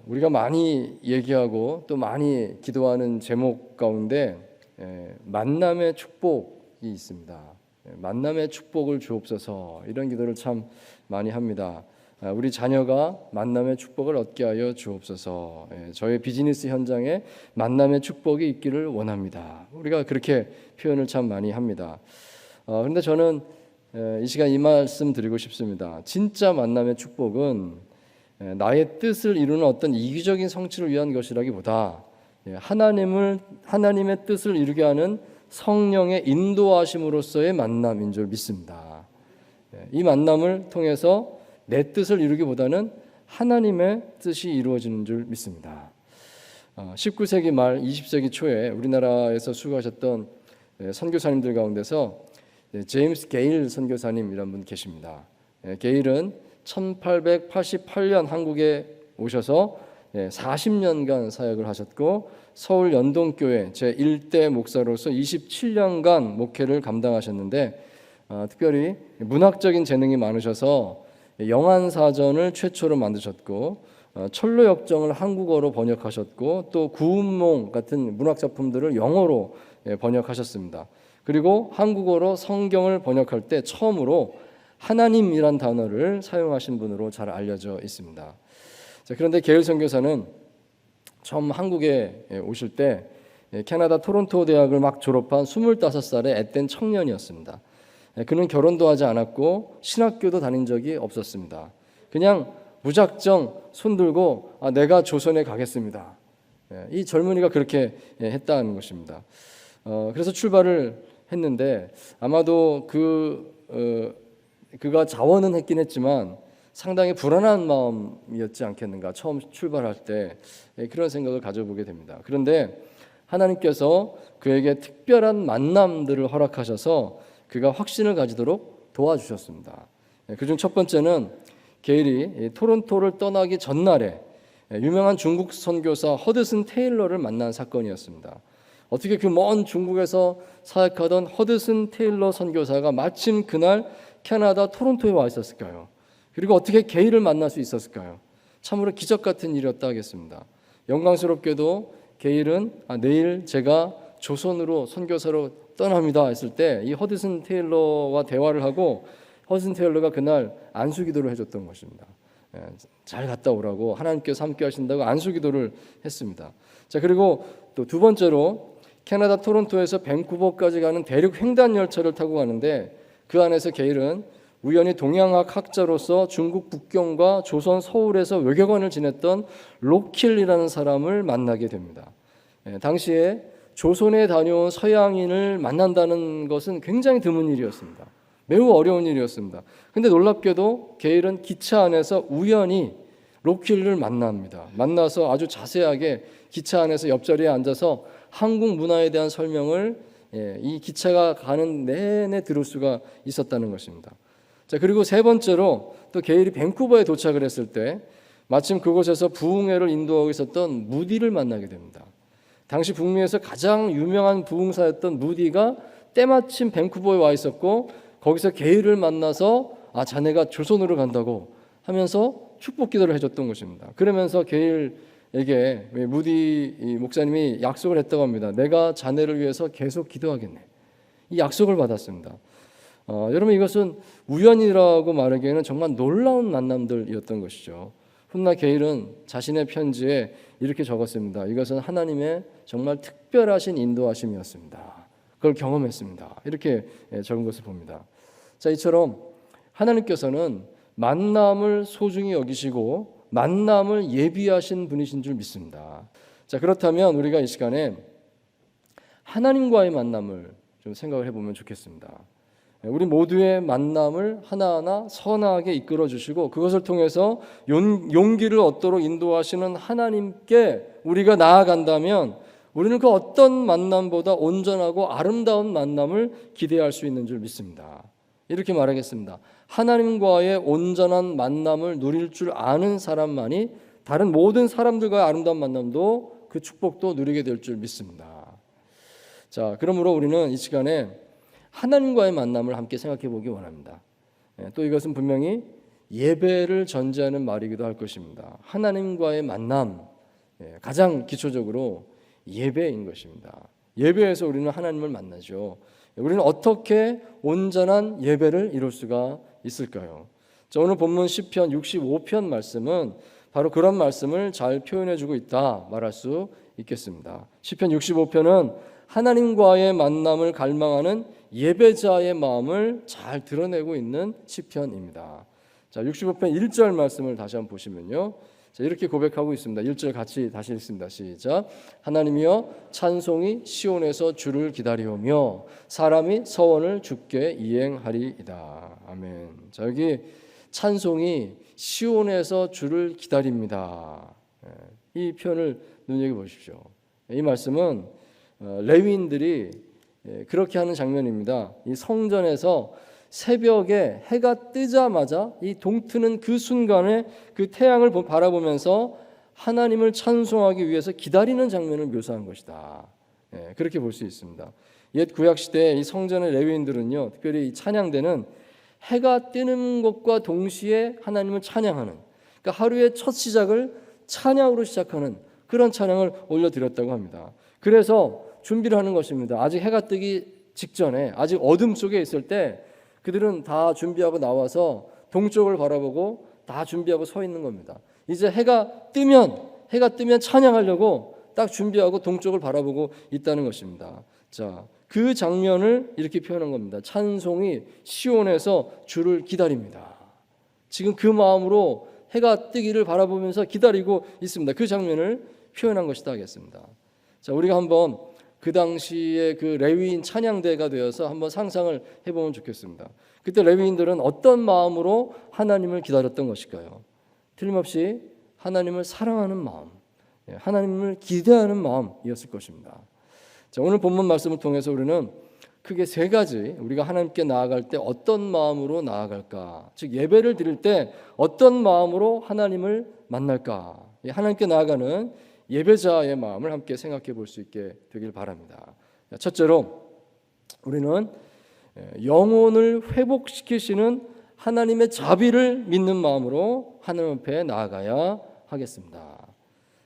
우리가 많이 얘기하고 또 많이 기도하는 제목 가운데 만남의 축복이 있습니다. 만남의 축복을 주옵소서, 이런 기도를 참 많이 합니다. 우리 자녀가 만남의 축복을 얻게 하여 주옵소서, 저의 비즈니스 현장에 만남의 축복이 있기를 원합니다. 우리가 그렇게 표현을 참 많이 합니다. 그런데 저는 이 시간 이 말씀 드리고 싶습니다. 진짜 만남의 축복은 나의 뜻을 이루는 어떤 이기적인 성취를 위한 것이라기보다 하나님의 뜻을 이루게 하는 성령의 인도하심으로서의 만남인 줄 믿습니다. 이 만남을 통해서 내 뜻을 이루기보다는 하나님의 뜻이 이루어지는 줄 믿습니다. 19세기 말 20세기 초에 우리나라에서 수고하셨던 선교사님들 가운데서 제임스 게일 선교사님이라는 분 계십니다. 게일은 1888년 한국에 오셔서 40년간 사역을 하셨고 서울 연동교회 제1대 목사로서 27년간 목회를 감당하셨는데 특별히 문학적인 재능이 많으셔서 영안사전을 최초로 만드셨고 철로역정을 한국어로 번역하셨고 또 구운몽 같은 문학작품들을 영어로 번역하셨습니다. 그리고 한국어로 성경을 번역할 때 처음으로 하나님이란 단어를 사용하신 분으로 잘 알려져 있습니다. 그런데 게일 선교사는 처음 한국에 오실 때 캐나다 토론토 대학을 막 졸업한 25살의 앳된 청년이었습니다. 그는 결혼도 하지 않았고 신학교도 다닌 적이 없었습니다. 그냥 무작정 손들고 내가 조선에 가겠습니다. 이 젊은이가 그렇게 했다는 것입니다. 그래서 출발을 했는데 아마도 그가 자원은 했긴 했지만 상당히 불안한 마음이었지 않겠는가, 처음 출발할 때 그런 생각을 가져보게 됩니다. 그런데 하나님께서 그에게 특별한 만남들을 허락하셔서 그가 확신을 가지도록 도와주셨습니다. 그중 첫 번째는 게일이 토론토를 떠나기 전날에 유명한 중국 선교사 허드슨 테일러를 만난 사건이었습니다. 어떻게 그 먼 중국에서 사역하던 허드슨 테일러 선교사가 마침 그날 캐나다 토론토에 와 있었을까요? 그리고 어떻게 게일을 만날 수 있었을까요? 참으로 기적 같은 일이었다 하겠습니다. 영광스럽게도 게일은 내일 제가 조선으로 선교사로 떠납니다 했을 때 이 허드슨 테일러와 대화를 하고 허드슨 테일러가 그날 안수기도를 해줬던 것입니다. 잘 갔다 오라고, 하나님께서 함께 하신다고 안수기도를 했습니다. 자, 그리고 또 두 번째로 캐나다 토론토에서 밴쿠버까지 가는 대륙 횡단 열차를 타고 가는데 그 안에서 게일은 우연히 동양학 학자로서 중국 북경과 조선 서울에서 외교관을 지냈던 로킬이라는 사람을 만나게 됩니다. 당시에 조선에 다녀온 서양인을 만난다는 것은 굉장히 드문 일이었습니다. 매우 어려운 일이었습니다. 그런데 놀랍게도 게일은 기차 안에서 우연히 로킬을 만납니다. 만나서 아주 자세하게 기차 안에서 옆자리에 앉아서 한국 문화에 대한 설명을 이 기차가 가는 내내 들을 수가 있었다는 것입니다. 자, 그리고 세 번째로 또 게일이 밴쿠버에 도착을 했을 때 마침 그곳에서 부흥회를 인도하고 있었던 무디를 만나게 됩니다. 당시 북미에서 가장 유명한 부흥사였던 무디가 때마침 밴쿠버에 와 있었고 거기서 게일을 만나서 자네가 조선으로 간다고 하면서 축복 기도를 해줬던 것입니다. 그러면서 게일에게 무디 목사님이 약속을 했다고 합니다. 내가 자네를 위해서 계속 기도하겠네. 이 약속을 받았습니다. 여러분, 이것은 우연이라고 말하기에는 정말 놀라운 만남들이었던 것이죠. 훗날 게일은 자신의 편지에 이렇게 적었습니다. 이것은 하나님의 정말 특별하신 인도하심이었습니다. 그걸 경험했습니다. 이렇게 적은 것을 봅니다. 자, 이처럼 하나님께서는 만남을 소중히 여기시고 만남을 예비하신 분이신 줄 믿습니다. 자, 그렇다면 우리가 이 시간에 하나님과의 만남을 좀 생각을 해보면 좋겠습니다. 우리 모두의 만남을 하나하나 선하게 이끌어 주시고 그것을 통해서 용기를 얻도록 인도하시는 하나님께 우리가 나아간다면 우리는 그 어떤 만남보다 온전하고 아름다운 만남을 기대할 수 있는 줄 믿습니다. 이렇게 말하겠습니다. 하나님과의 온전한 만남을 누릴 줄 아는 사람만이 다른 모든 사람들과의 아름다운 만남도 그 축복도 누리게 될 줄 믿습니다. 자, 그러므로 우리는 이 시간에 하나님과의 만남을 함께 생각해 보기 원합니다. 또 이것은 분명히 예배를 전제하는 말이기도 할 것입니다. 하나님과의 만남, 가장 기초적으로 예배인 것입니다. 예배에서 우리는 하나님을 만나죠. 우리는 어떻게 온전한 예배를 이룰 수가 있을까요? 자, 오늘 본문 시편 65편 말씀은 바로 그런 말씀을 잘 표현해주고 있다 말할 수 있겠습니다. 시편 65편은 하나님과의 만남을 갈망하는 예배자의 마음을 잘 드러내고 있는 시편입니다. 자, 65편 1절 말씀을 다시 한번 보시면요, 자, 이렇게 고백하고 있습니다. 1절 같이 다시 읽습니다. 시작. 하나님이여 찬송이 시온에서 주를 기다리오며 사람이 서원을 주께 이행하리이다. 아멘. 자, 여기 찬송이 시온에서 주를 기다립니다. 이 표현을 눈여겨보십시오. 이 말씀은 레위인들이 그렇게 하는 장면입니다. 이 성전에서 새벽에 해가 뜨자마자 이 동트는 그 순간에 그 태양을 바라보면서 하나님을 찬송하기 위해서 기다리는 장면을 묘사한 것이다. 그렇게 볼 수 있습니다. 옛 구약 시대의 이 성전의 레위인들은요, 특별히 이 찬양대는 해가 뜨는 것과 동시에 하나님을 찬양하는, 그러니까 하루의 첫 시작을 찬양으로 시작하는 그런 찬양을 올려드렸다고 합니다. 그래서 준비를 하는 것입니다. 아직 해가 뜨기 직전에, 아직 어둠 속에 있을 때 그들은 다 준비하고 나와서 동쪽을 바라보고 다 준비하고 서 있는 겁니다. 이제 해가 뜨면 찬양하려고 딱 준비하고 동쪽을 바라보고 있다는 것입니다. 자, 그 장면을 이렇게 표현한 겁니다. 찬송이 시온에서 주를 기다립니다. 지금 그 마음으로 해가 뜨기를 바라보면서 기다리고 있습니다. 그 장면을 표현한 것이다 하겠습니다. 자, 우리가 한번 그 당시에 그 레위인 찬양대가 되어서 한번 상상을 해보면 좋겠습니다. 그때 레위인들은 어떤 마음으로 하나님을 기다렸던 것일까요? 틀림없이 하나님을 사랑하는 마음, 하나님을 기대하는 마음이었을 것입니다. 자, 오늘 본문 말씀을 통해서 우리는 크게 세 가지, 우리가 하나님께 나아갈 때 어떤 마음으로 나아갈까, 즉 예배를 드릴 때 어떤 마음으로 하나님을 만날까, 하나님께 나아가는 예배자의 마음을 함께 생각해 볼 수 있게 되길 바랍니다. 첫째로 우리는 영혼을 회복시키시는 하나님의 자비를 믿는 마음으로 하나님 앞에 나아가야 하겠습니다.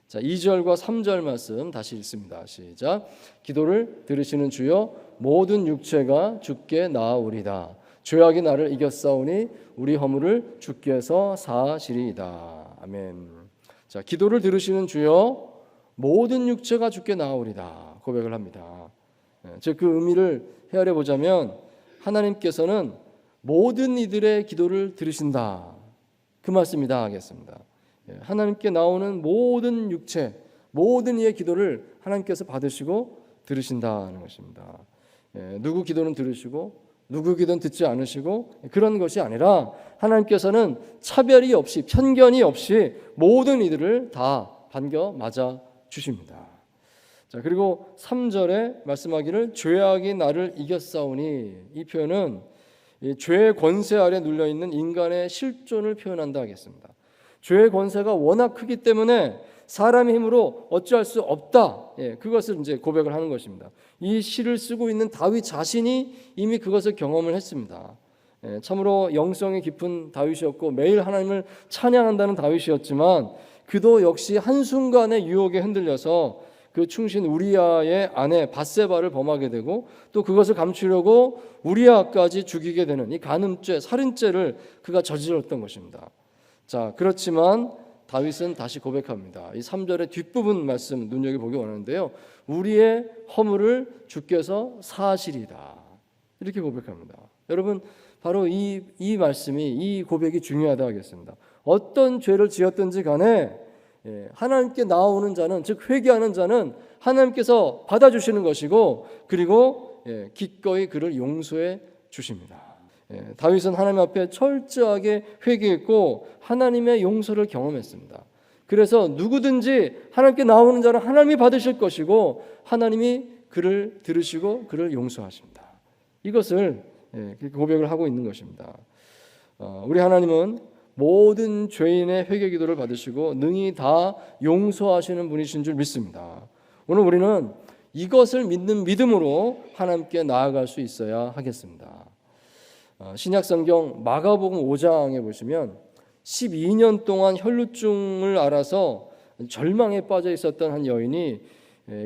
자, 2절과 3절 말씀 다시 읽습니다. 시작. 기도를 들으시는 주여 모든 육체가 주께 나아오리다. 죄악이 나를 이겼사오니 우리 허물을 주께서 사하시리이다. 아멘. 자, 기도를 들으시는 주여 모든 육체가 주께 나아오리다 고백을 합니다. 즉 그 의미를 헤아려 보자면 하나님께서는 모든 이들의 기도를 들으신다, 그 말씀이다 하겠습니다. 하나님께 나오는 모든 육체, 모든 이의 기도를 하나님께서 받으시고 들으신다는 것입니다. 누구 기도는 들으시고 누구 기도는 듣지 않으시고 그런 것이 아니라 하나님께서는 차별이 없이 편견이 없이 모든 이들을 다 반겨 맞아 주십니다. 자, 그리고 3절에 말씀하기를 죄악이 나를 이겼사오니, 이 표현은 죄의 권세 아래 눌려 있는 인간의 실존을 표현한다 하겠습니다. 죄의 권세가 워낙 크기 때문에 사람의 힘으로 어찌할 수 없다. 그것을 이제 고백을 하는 것입니다. 이 시를 쓰고 있는 다윗 자신이 이미 그것을 경험을 했습니다. 참으로 영성이 깊은 다윗이었고 매일 하나님을 찬양한다는 다윗이었지만 그도 역시 한순간의 유혹에 흔들려서 그 충신 우리아의 아내 밧세바를 범하게 되고 또 그것을 감추려고 우리아까지 죽이게 되는 이 간음죄, 살인죄를 그가 저질렀던 것입니다. 자, 그렇지만 다윗은 다시 고백합니다. 이 3절의 뒷부분 말씀 눈여겨보기 원하는데요. 우리의 허물을 주께서 사하시리다. 이렇게 고백합니다. 여러분, 바로 이 말씀이, 이 고백이 중요하다 하겠습니다. 어떤 죄를 지었든지 간에 하나님께 나오는 자는, 즉 회개하는 자는 하나님께서 받아주시는 것이고 그리고 기꺼이 그를 용서해 주십니다. 다윗은 하나님 앞에 철저하게 회개했고 하나님의 용서를 경험했습니다. 그래서 누구든지 하나님께 나오는 자는 하나님이 받으실 것이고 하나님이 그를 들으시고 그를 용서하십니다. 이것을 고백을 하고 있는 것입니다. 우리 하나님은 모든 죄인의 회개 기도를 받으시고 능히 다 용서하시는 분이신 줄 믿습니다. 오늘 우리는 이것을 믿는 믿음으로 하나님께 나아갈 수 있어야 하겠습니다. 신약성경 마가복음 5장에 보시면 12년 동안 혈루증을 앓아서 절망에 빠져 있었던 한 여인이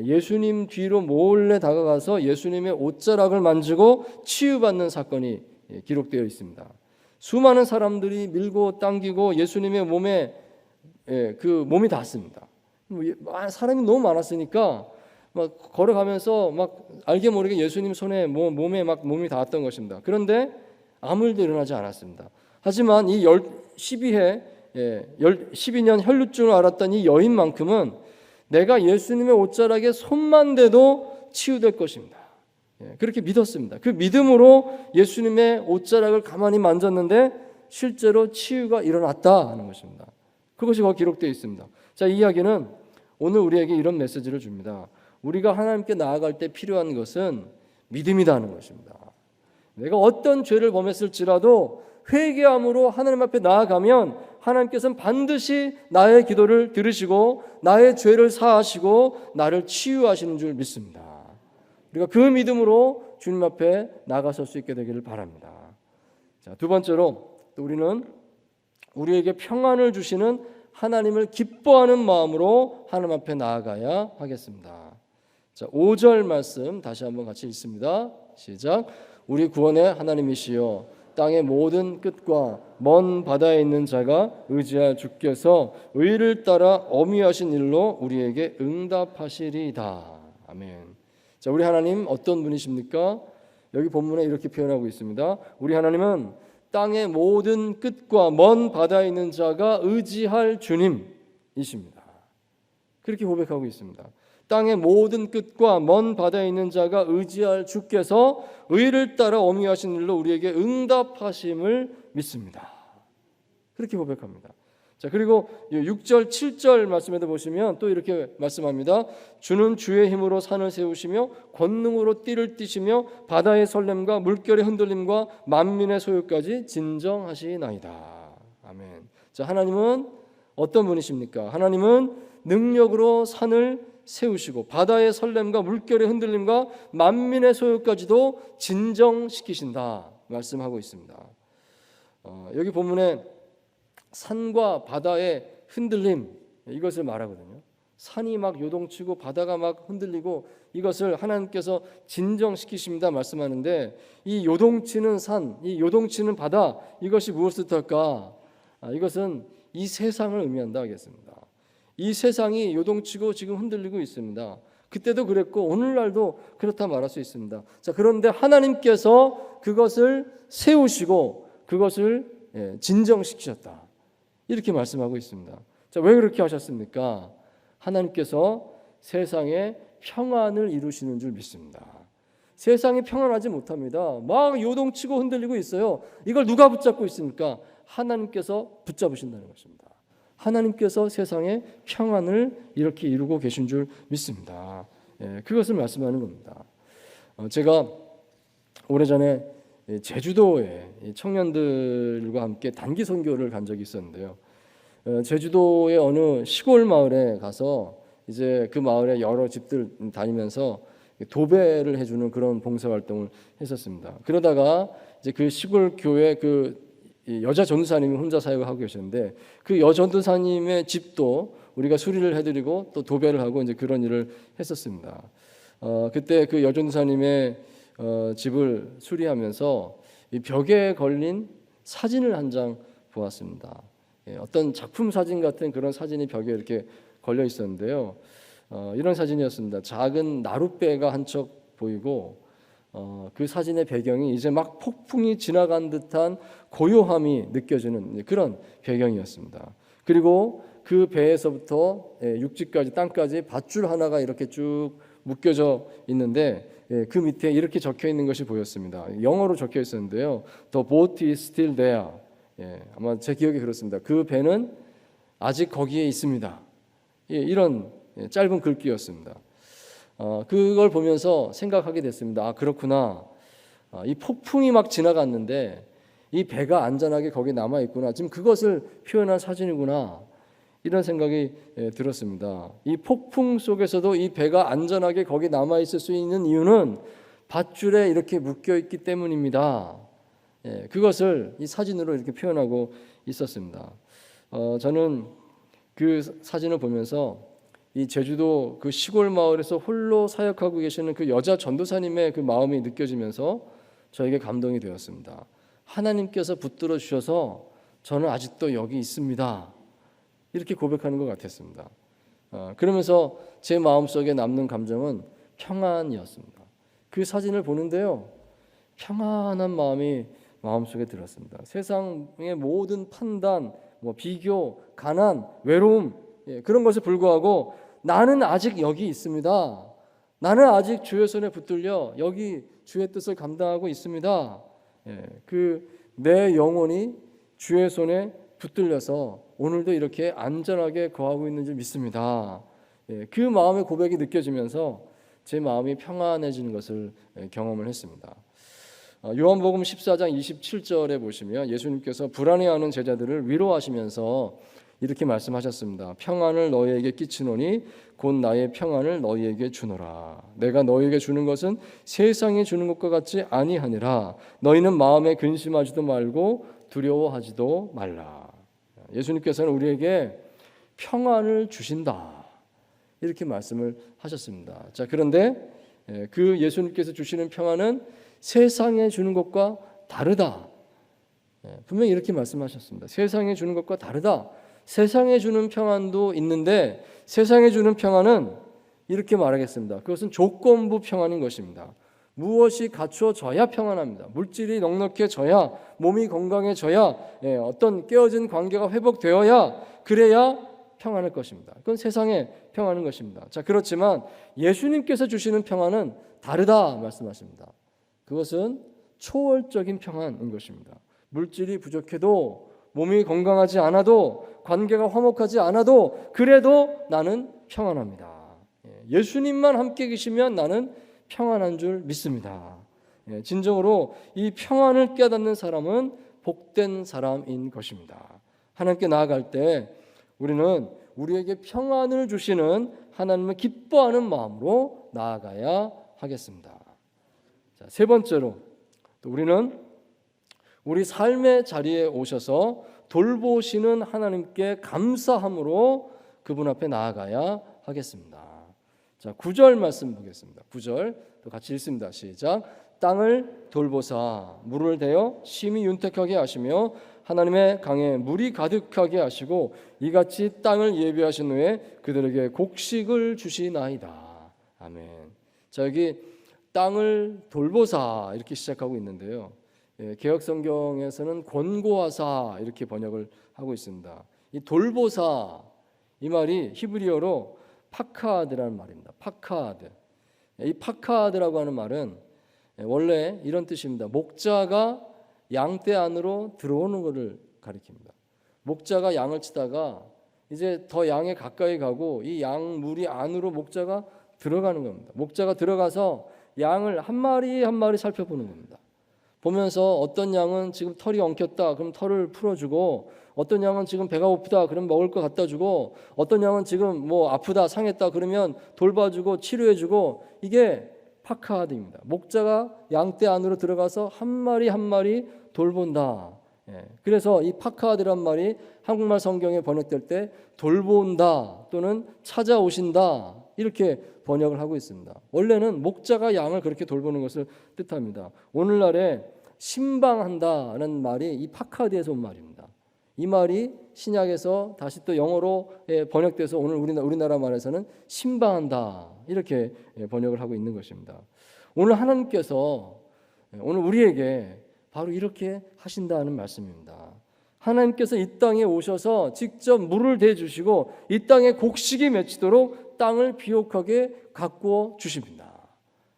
예수님 뒤로 몰래 다가가서 예수님의 옷자락을 만지고 치유받는 사건이 기록되어 있습니다. 수많은 사람들이 밀고 당기고 예수님의 몸에 그 몸이 닿았습니다. 사람이 너무 많았으니까 막 걸어가면서 막 알게 모르게 예수님 손에 몸에 막 몸이 닿았던 것입니다. 그런데 아무 일도 일어나지 않았습니다. 하지만 이 12년 혈루증을 앓았던 이 여인만큼은 내가 예수님의 옷자락에 손만 대도 치유될 것입니다. 그렇게 믿었습니다. 그 믿음으로 예수님의 옷자락을 가만히 만졌는데 실제로 치유가 일어났다 하는 것입니다. 그것이 거기 기록되어 있습니다. 자, 이 이야기는 오늘 우리에게 이런 메시지를 줍니다. 우리가 하나님께 나아갈 때 필요한 것은 믿음이다 하는 것입니다. 내가 어떤 죄를 범했을지라도 회개함으로 하나님 앞에 나아가면 하나님께서는 반드시 나의 기도를 들으시고 나의 죄를 사하시고 나를 치유하시는 줄 믿습니다. 우리가 그 믿음으로 주님 앞에 나아가설 수 있게 되기를 바랍니다. 자, 두 번째로 또 우리는 우리에게 평안을 주시는 하나님을 기뻐하는 마음으로 하나님 앞에 나아가야 하겠습니다. 자, 5절 말씀 다시 한번 같이 읽습니다. 시작. 우리 구원의 하나님이시여 땅의 모든 끝과 먼 바다에 있는 자가 의지할 주께서 의를 따라 어미하신 일로 우리에게 응답하시리이다. 아멘. 자, 우리 하나님 어떤 분이십니까? 여기 본문에 이렇게 표현하고 있습니다. 우리 하나님은 땅의 모든 끝과 먼 바다에 있는 자가 의지할 주님이십니다. 그렇게 고백하고 있습니다. 땅의 모든 끝과 먼 바다에 있는 자가 의지할 주께서 의를 따라 어미하신 일로 우리에게 응답하심을 믿습니다. 그렇게 고백합니다. 자, 그리고 6절 7절 말씀에도 보시면 또 이렇게 말씀합니다. 주는 주의 힘으로 산을 세우시며 권능으로 띠를 띠시며 바다의 설렘과 물결의 흔들림과 만민의 소유까지 진정하시나이다. 아멘. 자, 하나님은 어떤 분이십니까? 하나님은 능력으로 산을 세우시고 바다의 설렘과 물결의 흔들림과 만민의 소유까지도 진정시키신다 말씀하고 있습니다. 여기 본문에 산과 바다의 흔들림 이것을 말하거든요. 산이 막 요동치고 바다가 막 흔들리고 이것을 하나님께서 진정시키십니다 말씀하는데 이 요동치는 산, 이 요동치는 바다 이것이 무엇을 뜻할까? 이것은 이 세상을 의미한다 하겠습니다. 이 세상이 요동치고 지금 흔들리고 있습니다. 그때도 그랬고 오늘날도 그렇다 말할 수 있습니다. 자, 그런데 하나님께서 그것을 세우시고 그것을 진정시키셨다. 이렇게 말씀하고 있습니다. 자, 왜 그렇게 하셨습니까? 하나님께서 세상에 평안을 이루시는 줄 믿습니다. 세상이 평안하지 못합니다. 막 요동치고 흔들리고 있어요. 이걸 누가 붙잡고 있습니까? 하나님께서 붙잡으신다는 것입니다. 하나님께서 세상에 평안을 이렇게 이루고 계신 줄 믿습니다. 그것을 말씀하는 겁니다. 제가 오래전에 제주도에 청년들과 함께 단기 선교를 간 적이 있었는데요. 제주도의 어느 시골 마을에 가서 이제 그 마을의 여러 집들 다니면서 도배를 해주는 그런 봉사 활동을 했었습니다. 그러다가 이제 그 시골 교회 그 여자 전도사님이 혼자 사역을 하고 계셨는데 그 여전도사님의 집도 우리가 수리를 해드리고 또 도배를 하고 이제 그런 일을 했었습니다. 그때 그 여전도사님의 집을 수리하면서 이 벽에 걸린 사진을 한 장 보았습니다. 어떤 작품 사진 같은 그런 사진이 벽에 이렇게 걸려 있었는데요. 이런 사진이었습니다. 작은 나룻배가 한 척 보이고 그 사진의 배경이 이제 막 폭풍이 지나간 듯한 고요함이 느껴지는 그런 배경이었습니다. 그리고 그 배에서부터 육지까지 땅까지 밧줄 하나가 이렇게 쭉 묶여져 있는데 그 밑에 이렇게 적혀 있는 것이 보였습니다. 영어로 적혀 있었는데요. The boat is still there. 아마 제 기억이 그렇습니다. 그 배는 아직 거기에 있습니다. 이런 짧은 글귀였습니다. 그걸 보면서 생각하게 됐습니다. 그렇구나. 이 폭풍이 막 지나갔는데 이 배가 안전하게 거기 남아 있구나. 지금 그것을 표현한 사진이구나. 이런 생각이 들었습니다. 이 폭풍 속에서도 이 배가 안전하게 거기 남아 있을 수 있는 이유는 밧줄에 이렇게 묶여 있기 때문입니다. 그것을 이 사진으로 이렇게 표현하고 있었습니다. 저는 그 사진을 보면서 이 제주도 그 시골 마을에서 홀로 사역하고 계시는 그 여자 전도사님의 그 마음이 느껴지면서 저에게 감동이 되었습니다. 하나님께서 붙들어 주셔서 저는 아직도 여기 있습니다. 이렇게 고백하는 것 같았습니다. 그러면서 제 마음속에 남는 감정은 평안이었습니다. 그 사진을 보는데요, 평안한 마음이 마음속에 들었습니다. 세상의 모든 판단, 비교, 가난, 외로움, 그런 것에 불구하고 나는 아직 여기 있습니다. 나는 아직 주의 손에 붙들려 여기 주의 뜻을 감당하고 있습니다. 내 영혼이 주의 손에 붙들려서 오늘도 이렇게 안전하게 거하고 있는 줄 믿습니다. 그 마음의 고백이 느껴지면서 제 마음이 평안해지는 것을 경험을 했습니다. 요한복음 14장 27절에 보시면 예수님께서 불안해하는 제자들을 위로하시면서 이렇게 말씀하셨습니다. 평안을 너희에게 끼치노니 곧 나의 평안을 너희에게 주노라. 내가 너희에게 주는 것은 세상에 주는 것과 같지 아니하니라. 너희는 마음에 근심하지도 말고 두려워하지도 말라. 예수님께서는 우리에게 평안을 주신다. 이렇게 말씀을 하셨습니다. 자, 그런데 그 예수님께서 주시는 평안은 세상에 주는 것과 다르다. 분명히 이렇게 말씀하셨습니다. 세상에 주는 것과 다르다. 세상에 주는 평안도 있는데 세상에 주는 평안은 이렇게 말하겠습니다. 그것은 조건부 평안인 것입니다. 무엇이 갖추어져야 평안합니다. 물질이 넉넉해져야, 몸이 건강해져야, 어떤 깨어진 관계가 회복되어야, 그래야 평안할 것입니다. 그건 세상의 평안인 것입니다. 자, 그렇지만 예수님께서 주시는 평안은 다르다 말씀하십니다. 그것은 초월적인 평안인 것입니다. 물질이 부족해도, 몸이 건강하지 않아도, 관계가 화목하지 않아도 그래도 나는 평안합니다. 예수님만 함께 계시면 나는 평안한 줄 믿습니다. 진정으로 이 평안을 깨닫는 사람은 복된 사람인 것입니다. 하나님께 나아갈 때 우리는 우리에게 평안을 주시는 하나님을 기뻐하는 마음으로 나아가야 하겠습니다. 자, 세 번째로 우리는 우리 삶의 자리에 오셔서 돌보시는 하나님께 감사함으로 그분 앞에 나아가야 하겠습니다. 자, 9절 말씀 보겠습니다. 9절 또 같이 읽습니다. 시작. 땅을 돌보사 물을 대어 심히 윤택하게 하시며 하나님의 강에 물이 가득하게 하시고 이같이 땅을 예비하신 후에 그들에게 곡식을 주시나이다. 아멘. 자, 여기 땅을 돌보사 이렇게 시작하고 있는데요. 개역성경에서는 권고하사 이렇게 번역을 하고 있습니다. 이 돌보사 이 말이 히브리어로 파카드라는 말입니다. 파카드. 이 파카드라고 하는 말은 원래 이런 뜻입니다. 목자가 양떼 안으로 들어오는 것을 가리킵니다. 목자가 양을 치다가 이제 더 양에 가까이 가고 이 양 무리 안으로 목자가 들어가는 겁니다. 목자가 들어가서 양을 한 마리 한 마리 살펴보는 겁니다. 보면서 어떤 양은 지금 털이 엉켰다 그럼 털을 풀어주고, 어떤 양은 지금 배가 고프다 그럼 먹을 거 갖다 주고, 어떤 양은 지금 아프다 상했다 그러면 돌봐주고 치료해주고, 이게 파카드입니다. 목자가 양떼 안으로 들어가서 한 마리 한 마리 돌본다. 그래서 이 파카드란 말이 한국말 성경에 번역될 때 돌본다 또는 찾아오신다 이렇게 번역을 하고 있습니다. 원래는 목자가 양을 그렇게 돌보는 것을 뜻합니다. 오늘날에 신방한다는 말이 이 파카드에서 온 말입니다. 이 말이 신약에서 다시 또 영어로 번역돼서 오늘 우리나라 말에서는 신방한다 이렇게 번역을 하고 있는 것입니다. 오늘 하나님께서 오늘 우리에게 바로 이렇게 하신다는 말씀입니다. 하나님께서 이 땅에 오셔서 직접 물을 대주시고 이 땅에 곡식이 맺히도록 땅을 비옥하게 가꾸어 주십니다.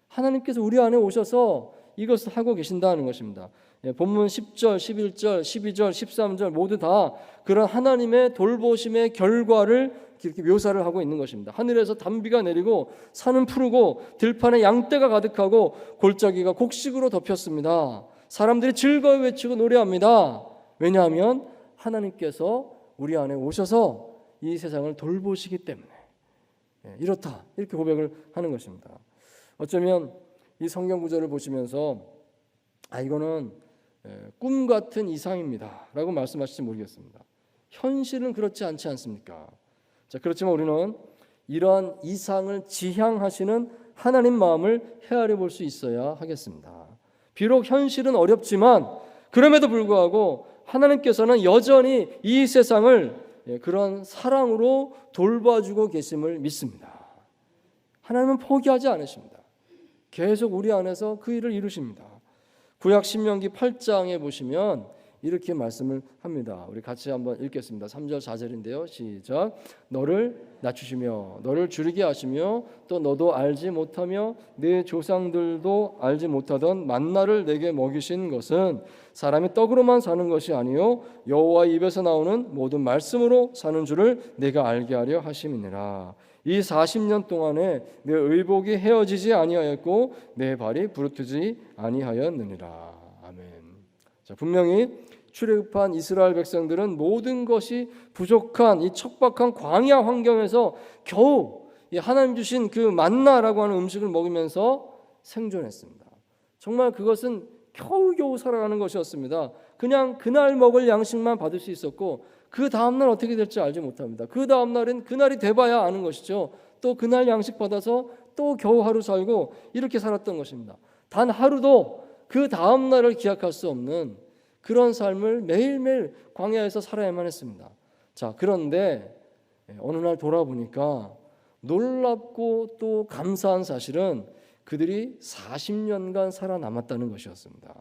하나님께서 우리 안에 오셔서 이것을 하고 계신다는 것입니다. 본문 10절, 11절, 12절, 13절 모두 다 그런 하나님의 돌보심의 결과를 이렇게 묘사를 하고 있는 것입니다. 하늘에서 단비가 내리고 산은 푸르고 들판에 양떼가 가득하고 골짜기가 곡식으로 덮였습니다. 사람들이 즐거워 외치고 노래합니다. 왜냐하면 하나님께서 우리 안에 오셔서 이 세상을 돌보시기 때문에 이렇다, 이렇게 고백을 하는 것입니다. 어쩌면 이 성경 구절을 보시면서 이거는 꿈 같은 이상입니다 라고 말씀하실지 모르겠습니다. 현실은 그렇지 않지 않습니까? 자, 그렇지만 우리는 이러한 이상을 지향하시는 하나님 마음을 헤아려 볼 수 있어야 하겠습니다. 비록 현실은 어렵지만 그럼에도 불구하고 하나님께서는 여전히 이 세상을 그런 사랑으로 돌봐주고 계심을 믿습니다. 하나님은 포기하지 않으십니다. 계속 우리 안에서 그 일을 이루십니다. 구약 신명기 8장에 보시면 이렇게 말씀을 합니다. 우리 같이 한번 읽겠습니다. 3절 4절인데요. 시작. 너를 낮추시며 너를 줄이게 하시며 또 너도 알지 못하며 네 조상들도 알지 못하던 만나를 내게 먹이신 것은 사람이 떡으로만 사는 것이 아니요 여호와의 입에서 나오는 모든 말씀으로 사는 줄을 내가 알게 하려 하심이니라. 이 40년 동안에 내 의복이 헤어지지 아니하였고 내 발이 부르트지 아니하였느니라. 아멘. 자, 분명히 출애굽한 이스라엘 백성들은 모든 것이 부족한 이 척박한 광야 환경에서 겨우 이 하나님 주신 그 만나라고 하는 음식을 먹으면서 생존했습니다. 정말 그것은 겨우겨우 살아가는 것이었습니다. 그냥 그날 먹을 양식만 받을 수 있었고 그 다음날 어떻게 될지 알지 못합니다. 그 다음날은 그날이 돼봐야 아는 것이죠. 또 그날 양식 받아서 또 겨우 하루 살고 이렇게 살았던 것입니다. 단 하루도 그 다음날을 기약할 수 없는 그런 삶을 매일매일 광야에서 살아야만 했습니다. 자, 그런데 어느 날 돌아보니까 놀랍고 또 감사한 사실은 그들이 40년간 살아남았다는 것이었습니다.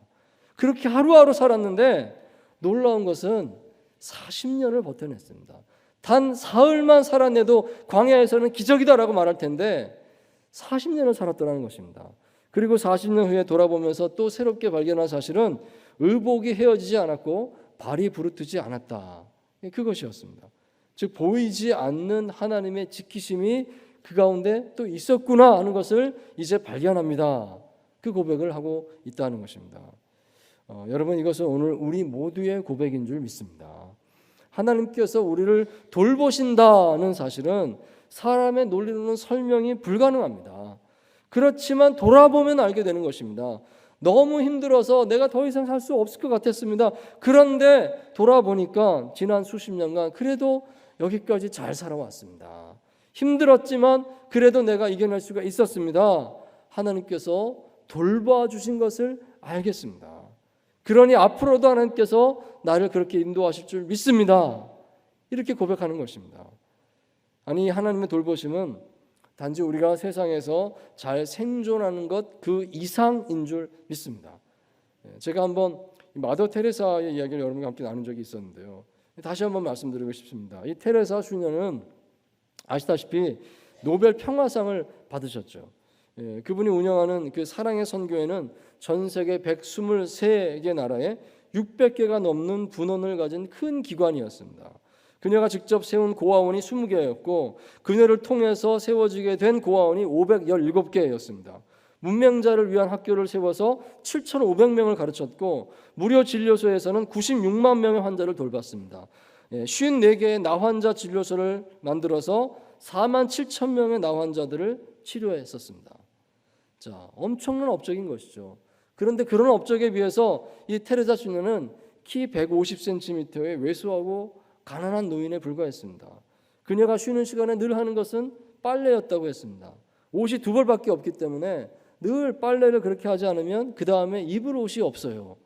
그렇게 하루하루 살았는데 놀라운 것은 40년을 버텨냈습니다. 단 사흘만 살아내도 광야에서는 기적이다라고 말할 텐데 40년을 살았더라는 것입니다. 그리고 40년 후에 돌아보면서 또 새롭게 발견한 사실은 의복이 헤어지지 않았고 발이 부르트지 않았다. 그것이었습니다. 즉 보이지 않는 하나님의 지키심이 그 가운데 또 있었구나 하는 것을 이제 발견합니다. 그 고백을 하고 있다는 것입니다. 여러분, 이것은 오늘 우리 모두의 고백인 줄 믿습니다. 하나님께서 우리를 돌보신다는 사실은 사람의 논리로는 설명이 불가능합니다. 그렇지만 돌아보면 알게 되는 것입니다. 너무 힘들어서 내가 더 이상 살 수 없을 것 같았습니다. 그런데 돌아보니까 지난 수십 년간 그래도 여기까지 잘 살아왔습니다. 힘들었지만 그래도 내가 이겨낼 수가 있었습니다. 하나님께서 돌봐주신 것을 알겠습니다. 그러니 앞으로도 하나님께서 나를 그렇게 인도하실 줄 믿습니다. 이렇게 고백하는 것입니다. 아니, 하나님의 돌보심은 단지 우리가 세상에서 잘 생존하는 것 그 이상인 줄 믿습니다. 제가 한번 마더 테레사의 이야기를 여러분과 함께 나눈 적이 있었는데요. 다시 한번 말씀드리고 싶습니다. 이 테레사 수녀는 아시다시피 노벨 평화상을 받으셨죠. 그분이 운영하는 그 사랑의 선교회는 전 세계 123개 나라에 600개가 넘는 분원을 가진 큰 기관이었습니다. 그녀가 직접 세운 고아원이 20개였고 그녀를 통해서 세워지게 된 고아원이 517개였습니다. 문맹자를 위한 학교를 세워서 7,500명을 가르쳤고 무료 진료소에서는 96만 명의 환자를 돌봤습니다. 54개의 나환자 진료소를 만들어서 4만 7천 명의 나환자들을 치료했었습니다. 자, 엄청난 업적인 것이죠. 그런데 그런 업적에 비해서 이 테레사 수녀는 키 150cm의 왜소하고 가난한 노인에 불과했습니다. 그녀가 쉬는 시간에 늘 하는 것은 빨래였다고 했습니다. 옷이 2벌밖에 없기 때문에 늘 빨래를 그렇게 하지 않으면 그 다음에 입을 옷이 없어요.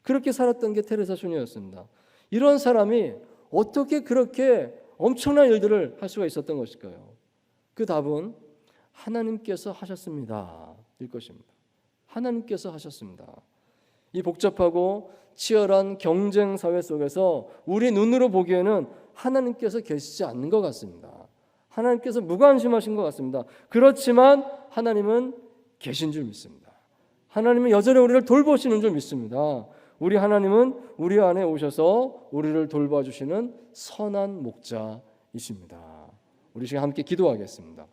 그렇게 살았던 게 테레사 수녀였습니다. 이런 사람이 어떻게 그렇게 엄청난 일들을 할 수가 있었던 것일까요? 그 답은 하나님께서 하셨습니다. 일 것입니다. 하나님께서 하셨습니다. 이 복잡하고 치열한 경쟁 사회 속에서 우리 눈으로 보기에는 하나님께서 계시지 않는 것 같습니다. 하나님께서 무관심하신 것 같습니다. 그렇지만 하나님은 계신 줄 믿습니다. 하나님은 여전히 우리를 돌보시는 줄 믿습니다. 우리 하나님은 우리 안에 오셔서 우리를 돌봐주시는 선한 목자이십니다. 우리 시간 함께 기도하겠습니다.